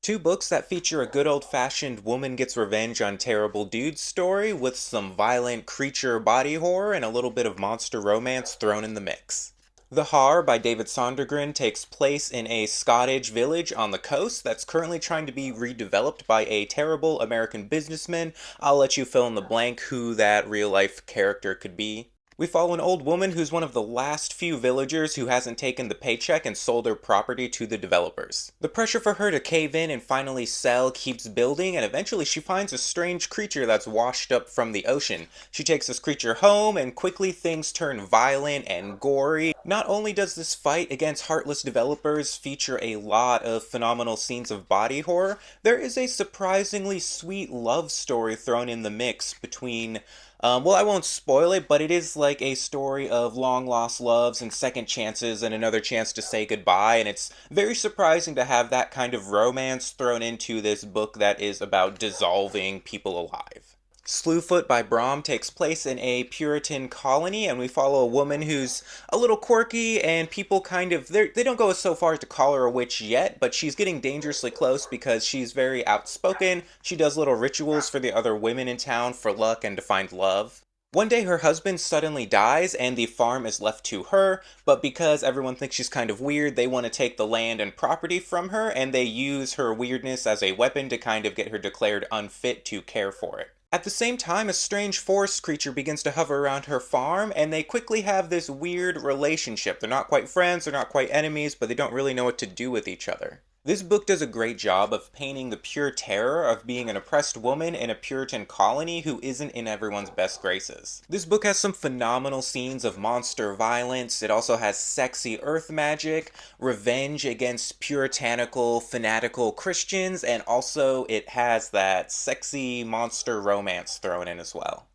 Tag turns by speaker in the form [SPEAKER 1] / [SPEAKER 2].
[SPEAKER 1] Two books that feature a good old-fashioned woman gets revenge on terrible dude story with some violent creature body horror and a little bit of monster romance thrown in the mix. The Har by David Sondergren takes place in a Scottish village on the coast that's currently trying to be redeveloped by a terrible American businessman. I'll let you fill in the blank who that real life character could be. We follow an old woman who's one of the last few villagers who hasn't taken the paycheck and sold her property to the developers. The pressure for her to cave in and finally sell keeps building, and eventually she finds a strange creature that's washed up from the ocean. She takes this creature home, and quickly things turn violent and gory. Not only does this fight against heartless developers feature a lot of phenomenal scenes of body horror, there is a surprisingly sweet love story thrown in the mix between well, I won't spoil it, but it is like a story of long lost loves and second chances and another chance to say goodbye, and it's very surprising to have that kind of romance thrown into this book that is about dissolving people alive. Slewfoot by Brom takes place in a Puritan colony, and we follow a woman who's a little quirky, and people kind of they don't go so far as to call her a witch yet, but she's getting dangerously close because she's very outspoken. She does little rituals for the other women in town for luck and to find love. One day her husband suddenly dies and the farm is left to her, but because everyone thinks she's kind of weird, they want to take the land and property from her, and they use her weirdness as a weapon to kind of get her declared unfit to care for it. At the same time, a strange forest creature begins to hover around her farm, and they quickly have this weird relationship. They're not quite friends, they're not quite enemies, but they don't really know what to do with each other. This book does a great job of painting the pure terror of being an oppressed woman in a Puritan colony who isn't in everyone's best graces. This book has some phenomenal scenes of monster violence. It also has sexy earth magic, revenge against puritanical, fanatical Christians, and also it has that sexy monster romance thrown in as well.